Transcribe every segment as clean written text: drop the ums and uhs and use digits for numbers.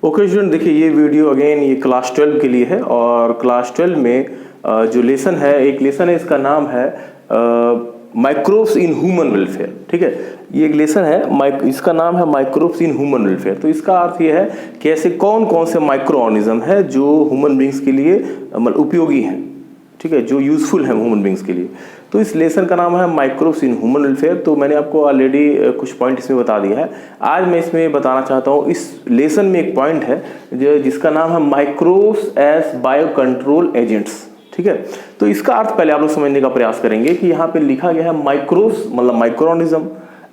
Okay student, देखिए ये video again ये क्लास 12 के लिए है और क्लास 12 में जो लेसन है, एक लेसन है, इसका नाम है माइक्रोब्स इन ह्यूमन वेलफेयर। ठीक है, ये एक लेसन है, इसका नाम है माइक्रोब्स इन ह्यूमन वेलफेयर। तो इसका अर्थ ये है कि ऐसे कौन कौन से माइक्रो ऑर्गेनिज्म है जो ह्यूमन बींग्स के लिए मतलब उपयोगी हैं, ठीक है, जो यूजफुल है ह्यूमन बींग्स के लिए। तो इस लेसन का नाम है माइक्रोब्स इन ह्यूमन वेलफेयर। तो मैंने आपको ऑलरेडी कुछ पॉइंट इसमें बता दिया है। आज मैं इसमें बताना चाहता हूँ, इस लेसन में एक पॉइंट है जिसका नाम है microbes as bio control agents. ठीक है, तो इसका अर्थ पहले आप लोग समझने का प्रयास करेंगे कि यहाँ पे लिखा गया है माइक्रोब्स मतलब microorganism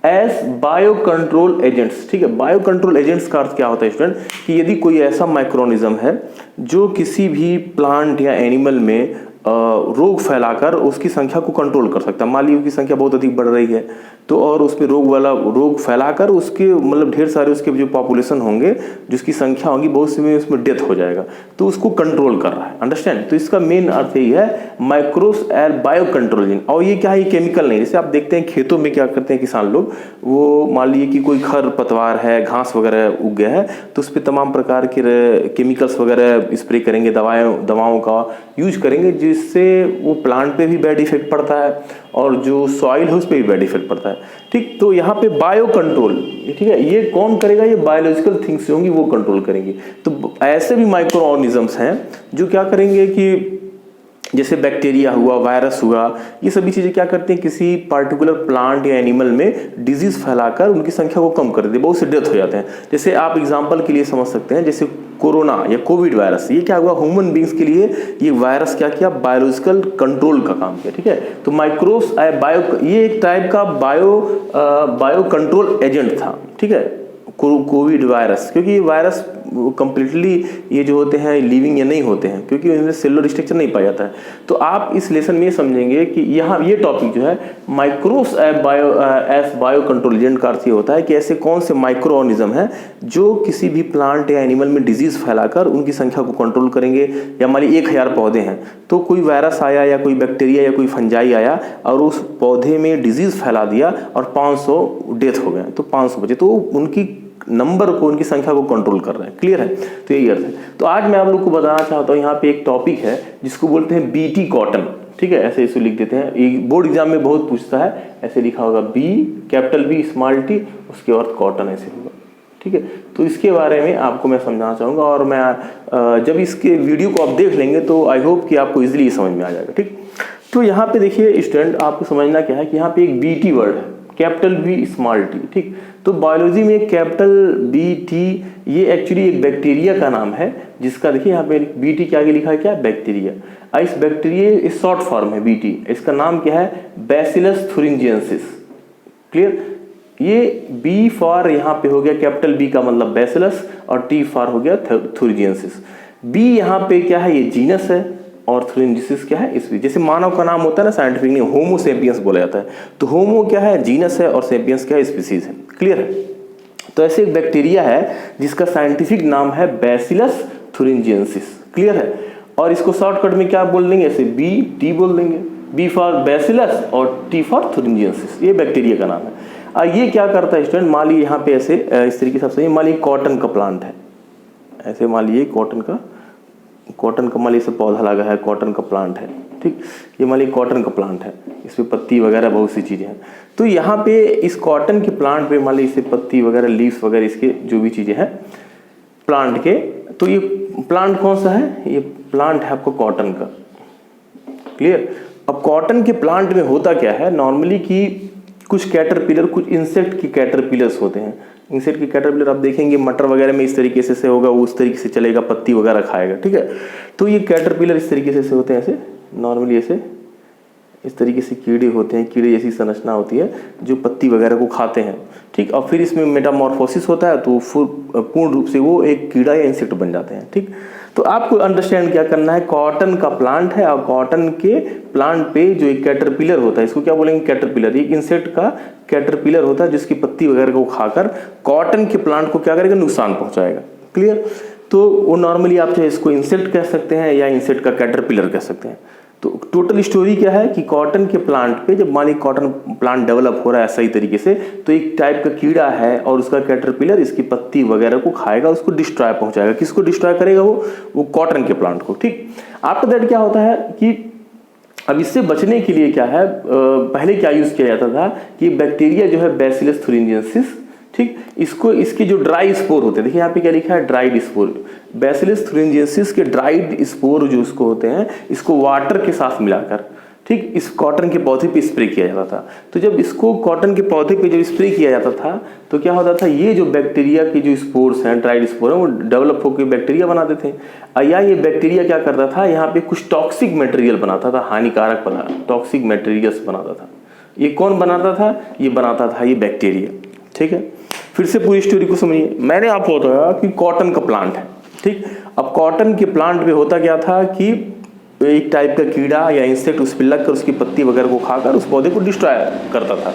as bio control agents. ठीक है, बायो कंट्रोल एजेंट्स का अर्थ क्या होता है स्टूडेंट, कि यदि कोई ऐसा माइक्रो ऑर्गेनिज्म है जो किसी भी प्लांट या एनिमल में रोग फैलाकर उसकी संख्या को कंट्रोल कर सकता है। मान लीजिए उसकी संख्या बहुत अधिक बढ़ रही है तो और उसमें रोग फैलाकर उसके मतलब ढेर सारे उसके जो पॉपुलेशन होंगे, जिसकी संख्या होगी बहुत सी में उसमें डेथ हो जाएगा, तो उसको कंट्रोल कर रहा है। अंडरस्टैंड? तो इसका मेन अर्थ यही है माइक्रोब्स एंड बायो कंट्रोल। और ये क्या है, ये केमिकल नहीं। जैसे आप देखते हैं खेतों में क्या करते हैं किसान लोग, वो मान लीजिए कि कोई खर पतवार है, घास वगैरह उग गया है, तो उस पर तमाम प्रकार के केमिकल्स वगैरह स्प्रे करेंगे, दवाओं का यूज करेंगे, जिससे वो प्लांट पे भी बैड इफेक्ट पड़ता है और जो सॉइल है उस पर भी बैड इफेक्ट पड़ता है। ठीक, तो यहाँ पे बायो कंट्रोल, ठीक है, ये कौन करेगा, ये बायोलॉजिकल थिंग्स होंगी वो कंट्रोल करेंगे। तो ऐसे भी माइक्रो ऑर्गेनिजम्स हैं जो क्या करेंगे कि जैसे बैक्टीरिया हुआ, वायरस हुआ, ये सभी चीज़ें क्या करते हैं, किसी पार्टिकुलर प्लांट या एनिमल में डिजीज फैलाकर उनकी संख्या को कम कर देते हैं, बहुत से डेथ हो जाते हैं। जैसे आप एग्जांपल के लिए समझ सकते हैं, जैसे कोरोना या कोविड वायरस, ये क्या हुआ, ह्यूमन बींग्स के लिए ये वायरस क्या किया, बायोलॉजिकल कंट्रोल का काम किया। ठीक है, तो माइक्रोब्स ये एक टाइप का बायो कंट्रोल एजेंट था। ठीक है, कोविड वायरस, क्योंकि ये वायरस कंप्लीटली ये जो होते हैं लिविंग या नहीं होते हैं, क्योंकि उनमें सेलुलर स्ट्रक्चर नहीं पाया जाता है। तो आप इस लेसन में ये समझेंगे कि यहाँ ये टॉपिक जो है microbes as bio control agent का अर्थ ये होता है कि ऐसे कौन से माइक्रो ऑर्गेनिज्म है जो किसी भी प्लांट या एनिमल में डिजीज फैलाकर उनकी संख्या को कंट्रोल करेंगे। या मान लीजिए 1000 पौधे हैं, तो कोई वायरस आया या कोई बैक्टीरिया या कोई फंजाई आया और उस पौधे में डिजीज फैला दिया और 500 डेथ हो गए, तो 500 बचे, तो उनकी नंबर को, उनकी संख्या को कंट्रोल कर रहे हैं। क्लियर है? तो यही अर्थ है। तो आज मैं आप लोग को बताना चाहता हूँ, यहाँ पे एक टॉपिक है जिसको बोलते हैं बीटी कॉटन। ठीक है, ऐसे इसे लिख देते हैं, बोर्ड एग्जाम में बहुत पूछता है, ऐसे लिखा होगा B, capital B, small T, उसके बाद कॉटन ऐसे होगा। ठीक है, तो इसके बारे में आपको मैं समझाना चाहूँगा और मैं जब इसके वीडियो को आप देख लेंगे तो आई होप कि आपको इजीली समझ में आ जाएगा। ठीक, तो यहाँ पे देखिए स्टूडेंट, आपको समझना क्या है कि यहाँ पे एक बीटी वर्ड है, कैपिटल बी स्मॉल टी। ठीक, तो बायोलॉजी में कैपिटल बी टी ये एक्चुअली एक बैक्टीरिया का नाम है, जिसका देखिए यहाँ पे बी टी के आगे लिखा है क्या, बैक्टीरिया। इस बैक्टीरिया इस शॉर्ट फॉर्म है बी टी, इसका नाम क्या है, बैसिलस थुरिंजिएंसिस। क्लियर? ये बी फॉर यहाँ पे हो गया, कैपिटल बी का मतलब बैसिलस और टी फॉर हो गया थुरिंजिएंसिस। बी यहाँ पे क्या है, ये जीनस है और थुरिंजिएंसिस क्या है, स्पीसीज। जैसे मानव का नाम होता है ना साइंटिफिक नेम, होमो सेपियंस बोला जाता है, तो होमो क्या है, जीनस है, और सेपियंस क्या है, स्पीसीज है। क्लियर है? तो ऐसे एक बैक्टीरिया है जिसका साइंटिफिक नाम है बैसिलस थुरिंजिएंसिस। क्लियर है? और इसको शॉर्टकट में क्या बोल देंगे, ऐसे बी टी बोल देंगे, बी फॉर बैसिलस और टी फॉर थुरिंजिएंसिस, ये बैक्टीरिया का नाम है। ये क्या करता है स्टूडेंट, मान लीजिए यहाँ पे ऐसे इस तरीके से, मान लीजिए कॉटन का प्लांट है, ऐसे मान लीजिए कॉटन का मान लीजिए पौधा लगा है, कॉटन का प्लांट है। ठीक, ये मान लीजिए कॉटन का प्लांट है, इसमें पत्ती वगैरह बहुत सी चीज़ें हैं। तो यहाँ पे इस कॉटन के प्लांट पे मान लीजिए इससे पत्ती वगैरह, लीव्स वगैरह, इसके जो भी चीज़ें हैं प्लांट के, तो ये प्लांट कौन सा है, ये प्लांट है आपको कॉटन का। क्लियर? अब कॉटन के प्लांट में होता क्या है नॉर्मली कि कुछ कैटरपिलर, कुछ इंसेक्ट की कैटरपिलर्स होते हैं। इंसेक्ट की कैटरपिलर आप देखेंगे मटर वगैरह में इस तरीके से होगा, वो उस तरीके से चलेगा, पत्ती वगैरह खाएगा। ठीक है, तो ये कैटरपिलर इस तरीके से होते हैं, ऐसे नॉर्मली ऐसे इस तरीके से कीड़े होते हैं, कीड़े जैसी संरचना होती है जो पत्ती वगैरह को खाते हैं। ठीक, और फिर इसमें मेटामॉर्फोसिस होता है, तो पूर्ण रूप से वो एक कीड़ा या इंसेक्ट बन जाते हैं। ठीक, तो आपको अंडरस्टैंड क्या करना है, कॉटन का प्लांट है और कॉटन के प्लांट पे जो एक कैटरपिलर होता है, इसको क्या बोलेंगे, कैटरपिलर। एक इंसेक्ट का कैटरपिलर होता है जिसकी पत्ती वगैरह को खाकर कॉटन के प्लांट को क्या करेगा, नुकसान पहुंचाएगा। क्लियर? तो वो नॉर्मली आप चाहे इसको इंसेक्ट कह सकते हैं या इंसेक्ट का कैटरपिलर कह सकते हैं। तो टोटल स्टोरी क्या है कि कॉटन के प्लांट पे जब मान ली कॉटन प्लांट डेवलप हो रहा है सही तरीके से, तो एक टाइप का कीड़ा है और उसका कैटरपिलर इसकी पत्ती वगैरह को खाएगा, उसको डिस्ट्रॉय पहुंचाएगा। किसको डिस्ट्रॉय करेगा? वो कॉटन के प्लांट को। ठीक, आफ्टर दैट क्या होता है कि अब इससे बचने के लिए क्या है, पहले क्या यूज किया जाता था कि बैक्टीरिया जो है बैसिलस थुरिंजिएंसिस, ठीक, इसको इसके जो ड्राई स्पोर होते हैं, देखिए यहाँ पे क्या लिखा है, ड्राइड स्पोर, बैसिलस थुरिंजिएंसिस के ड्राइड स्पोर जो उसको होते हैं, इसको वाटर के साथ मिलाकर, ठीक, इस कॉटन के पौधे पे स्प्रे किया जाता था। तो जब इसको कॉटन के पौधे पे जब स्प्रे किया जाता था तो क्या होता था, ये जो बैक्टीरिया के जो स्पोर्स हैं, ड्राइड स्पोर हैं, वो डेवलप होकर बैक्टीरिया बनाते थे। या ये बैक्टीरिया क्या करता था, यहाँ पे कुछ टॉक्सिक मटेरियल बनाता था, हानिकारक पदार्थ, टॉक्सिक मटेरियल्स बनाता था। ये कौन बनाता था? ये बनाता था ये बैक्टीरिया। ठीक है, फिर से पूरी स्टोरी को समझिए। मैंने आपको बताया कि कॉटन का प्लांट है, ठीक। अब कॉटन के प्लांट पे होता क्या था कि एक टाइप का कीड़ा या इंसेक्ट उस पर लगकर उसकी पत्ती वगैरह को खाकर उस पौधे को डिस्ट्रॉय करता था।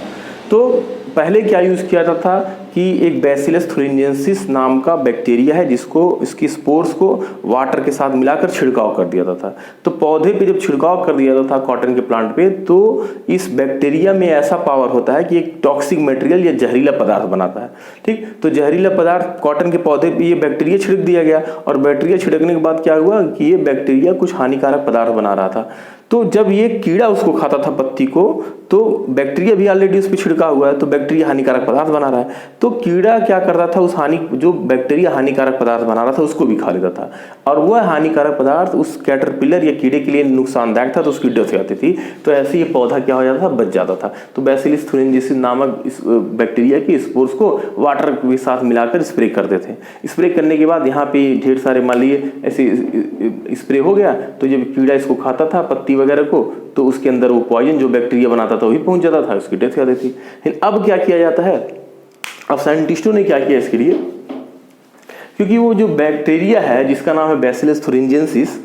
तो पहले क्या यूज किया जाता था कि एक बैसिलस थुरिंजिएंसिस नाम का बैक्टीरिया है, जिसको इसकी स्पोर्स को वाटर के साथ मिलाकर छिड़काव कर दिया जाता था। तो पौधे पे जब छिड़काव कर दिया जाता था कॉटन के प्लांट पे, तो इस बैक्टीरिया में ऐसा पावर होता है कि एक टॉक्सिक मटेरियल या जहरीला पदार्थ बनाता है। ठीक, तो जहरीला पदार्थ कॉटन के पौधे पे ये बैक्टीरिया छिड़क दिया गया, और बैक्टीरिया छिड़कने के बाद क्या हुआ कि ये बैक्टीरिया कुछ हानिकारक पदार्थ बना रहा था। तो जब ये कीड़ा उसको खाता था पत्ती को, तो बैक्टीरिया भी ऑलरेडी उस पर छिड़का हुआ है, तो बैक्टीरिया हानिकारक पदार्थ बना रहा है। तो कीड़ा क्या करता था, उस जो बैक्टीरिया हानिकारक पदार्थ बना रहा था उसको भी खा लेता था, और वह हानिकारक पदार्थ उस कैटरपिलर या कीड़े के लिए नुकसानदायक था, तो उसकी डेथ हो जाती थी। तो ऐसे ये पौधा क्या हो जाता था, बच जाता था। तो बैसिलस थुरिंजिएंसिस नामक इस बैक्टीरिया के स्पोर्स को वाटर के साथ मिलाकर स्प्रे करते थे। स्प्रे करने के बाद यहाँ पे ढेर सारे मान लीजिए ऐसे स्प्रे हो गया, तो जब कीड़ा इसको खाता था पत्ती वगैरह को, तो उसके अंदर वो पॉइजन जो बैक्टीरिया बनाता था वही पहुंच जाता था, उसकी डेथ हो जाती थी। लेकिन अब क्या किया जाता है, अब साइंटिस्टों ने क्या किया इसके लिए, क्योंकि वो जो बैक्टीरिया है जिसका नाम है बैसिलस थुरिंजिएंसिस,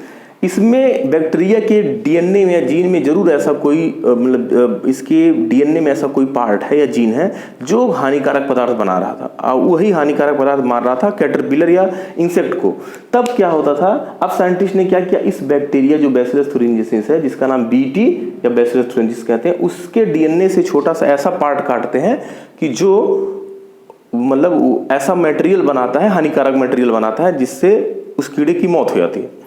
इसमें बैक्टीरिया के डीएनए में या जीन में जरूर ऐसा कोई मतलब इसके डीएनए में ऐसा कोई पार्ट है या जीन है जो हानिकारक पदार्थ बना रहा था, वही हानिकारक पदार्थ मार रहा था कैटरपिलर या इंसेक्ट को। तब क्या होता था, अब साइंटिस्ट ने क्या किया, इस बैक्टीरिया जो बैसिलस थुरिंजिएंसिस है, जिसका नाम बीटी या बैसिलस थुरिंजिएंसिस कहते हैं, उसके डीएनए से छोटा सा ऐसा पार्ट काटते हैं कि जो मतलब ऐसा मटेरियल बनाता है, हानिकारक मटेरियल बनाता है, जिससे उस कीड़े की मौत हो जाती है।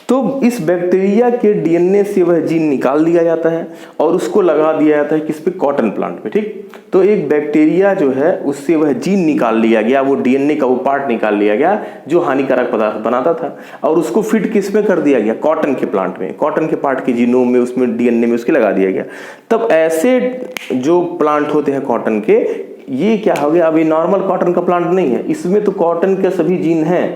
तो इस बैक्टीरिया के डीएनए से वह जीन निकाल दिया जाता है और उसको लगा दिया जाता है किस पे, कॉटन प्लांट पे। ठीक, तो एक बैक्टीरिया जो है उससे वह जीन निकाल लिया गया, वो डीएनए का वो पार्ट निकाल लिया गया जो हानिकारक पदार्थ बनाता था, और उसको फिट किस में कर दिया गया, कॉटन के प्लांट में, कॉटन के पार्ट के जीनोम में, उसमें डीएनए में उसके लगा दिया गया। तब ऐसे जो प्लांट होते हैं कॉटन के, ये क्या हो गया, अब ये नॉर्मल कॉटन का प्लांट नहीं है, इसमें तो कॉटन के सभी जीन हैं,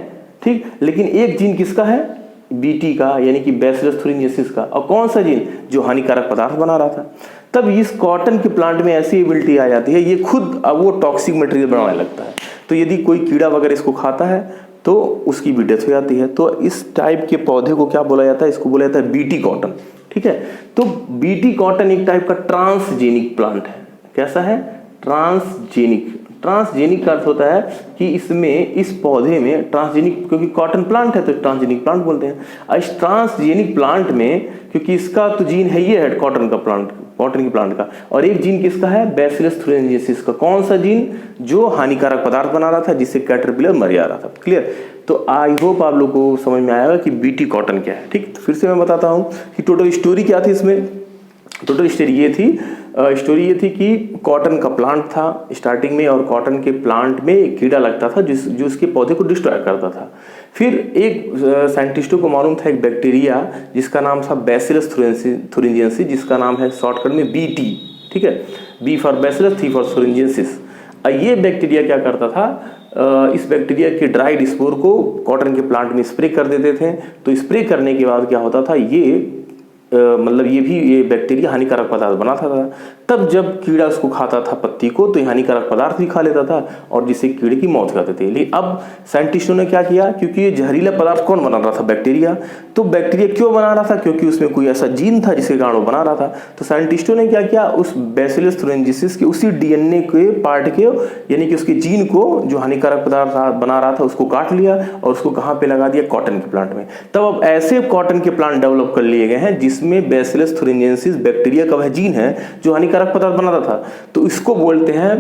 ठीक, लेकिन एक जीन किसका है, बीटी का, यानी कि बैसिलस थुरिंजिएंसिस का। और कौन सा जीन, जो हानिकारक पदार्थ बना रहा था। तब इस कॉटन के प्लांट में ऐसी एबिलिटी आ जाती है, ये खुद अब वो टॉक्सिक मटेरियल बनाने लगता है। तो यदि कोई कीड़ा वगैरह इसको खाता है तो उसकी भी डेथ हो जाती है। तो इस टाइप के पौधे को क्या बोला जाता है, इसको बोला जाता है बीटी कॉटन। ठीक है, तो बीटी कॉटन एक टाइप का ट्रांसजेनिक प्लांट है। कैसा है, ट्रांसजेनिक। ट्रांसजेनिक का अर्थ होता है कि इसमें, इस पौधे में ट्रांसजेनिक, क्योंकि कॉटन प्लांट है तो ट्रांसजेनिक प्लांट बोलते हैं। इस ट्रांसजेनिक प्लांट में, क्योंकि इसका तो जीन है, ये है कॉटन का प्लांट, कॉटन के प्लांट का, और एक जीन किसका है, बैसिलस थुरिंजिएंसिस का। कौन सा जीन, जो हानिकारक पदार्थ बना रहा था, जिससे कैटरपिलर मर जा रहा था। क्लियर, तो आई होप आप लोग को समझ में आएगा कि बीटी कॉटन क्या है। ठीक, फिर से मैं बताता हूँ कि टोटल स्टोरी क्या थी इसमें। टोटल स्टोरी ये थी कि कॉटन का प्लांट था स्टार्टिंग में, और कॉटन के प्लांट में एक कीड़ा लगता था जो उसके पौधे को डिस्ट्रॉय करता था। फिर एक साइंटिस्टों को मालूम था एक बैक्टीरिया जिसका नाम था बैसिलस थुरिंजिएंसिस, जिसका नाम है शॉर्टकट में बीटी। ठीक है, बी फॉर बैसिलस, थी फॉर थुरिंजिएंसिस। ये बैक्टीरिया क्या करता था, इस बैक्टीरिया के ड्राइड स्पोर को कॉटन के प्लांट में स्प्रे कर देते थे। तो स्प्रे करने के बाद क्या होता था, ये मतलब ये बैक्टीरिया हानिकारक पदार्थ बनाता था। तब जब कीड़ा उसको खाता था पत्ती को, तो ये हानिकारक पदार्थ भी खा लेता था, और जिससे कीड़े की मौत हो जाती थी। लेकिन अब साइंटिस्टों ने क्या किया, क्योंकि ये जहरीला पदार्थ कौन बना रहा था, बैक्टीरिया। तो बैक्टीरिया क्यों बना रहा था, क्योंकि उसमें कोई ऐसा जीन था जिसके कारण वो बना रहा था। तो साइंटिस्टों ने क्या किया, उस बैसिलस थुरिंजिएंसिस के उसी डीएनए के पार्ट के, यानी कि उसके जीन को जो हानिकारक पदार्थ बना रहा था, उसको काट लिया और उसको कहाँ पे लगा दिया, कॉटन के प्लांट में। तब अब ऐसे कॉटन के प्लांट डेवलप कर लिए गए हैं जिस इसमें बैसिलस थुरिंजेंसिस बैक्टीरिया का वह जीन है जो हानिकारक पदार्थ बनाता था, तो इसको बोलते हैं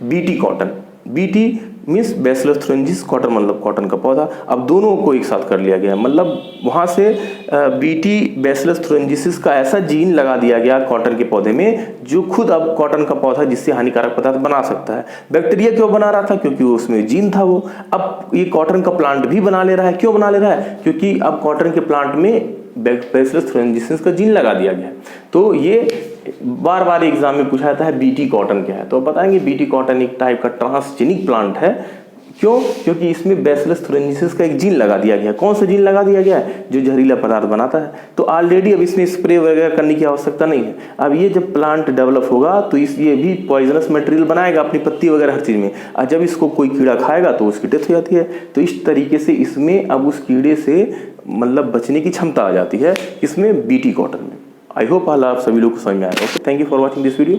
BT cotton. BT means bacillus thuringiensis, cotton मतलब कॉटन का पौधा। अब दोनों को एक साथ कर लिया गया, मतलब वहाँ से बीटी बैसिलस थुरिंजेंसिस का ऐसा जीन लगा दिया गया कॉटन के पौधे में जो खुद अब कॉटन का पौधा जिससे हानिकारक पदार्थ बना सकता है। बैक्टीरिया क्यों बना रहा था? क्योंकि उसमें जीन था वो। अब ये कॉटन का प्लांट भी बना ले रहा है। क्यों बना ले रहा है? क्योंकि अब कॉटन के प्लांट में बैसिलस थुरिंजेंसिस का जीन लगा दिया गया। तो ये बार बार एग्जाम में पूछा जाता है बीटी कॉटन क्या है, तो बताएंगे बीटी कॉटन एक टाइप का ट्रांसजेनिक प्लांट है। क्यों? क्योंकि इसमें बैसिलस थुरिंजेंसिस का एक जीन लगा दिया गया। कौन सा जीन लगा दिया गया है? जो जहरीला पदार्थ बनाता है। तो ऑलरेडी अब इसमें स्प्रे वगैरह करने की आवश्यकता नहीं है। अब ये जब प्लांट डेवलप होगा तो ये भी पॉइजनस मटेरियल बनाएगा अपनी पत्ती वगैरह हर चीज़ में, और जब इसको कोई कीड़ा खाएगा तो उसकी डेथ हो जाती है। तो इस तरीके से इसमें अब उस कीड़े से मतलब बचने की क्षमता आ जाती है इसमें बीटी कॉटन में। आई होप आप सभी लोग को समझ में आएगा। Okay, thank you for watching this video.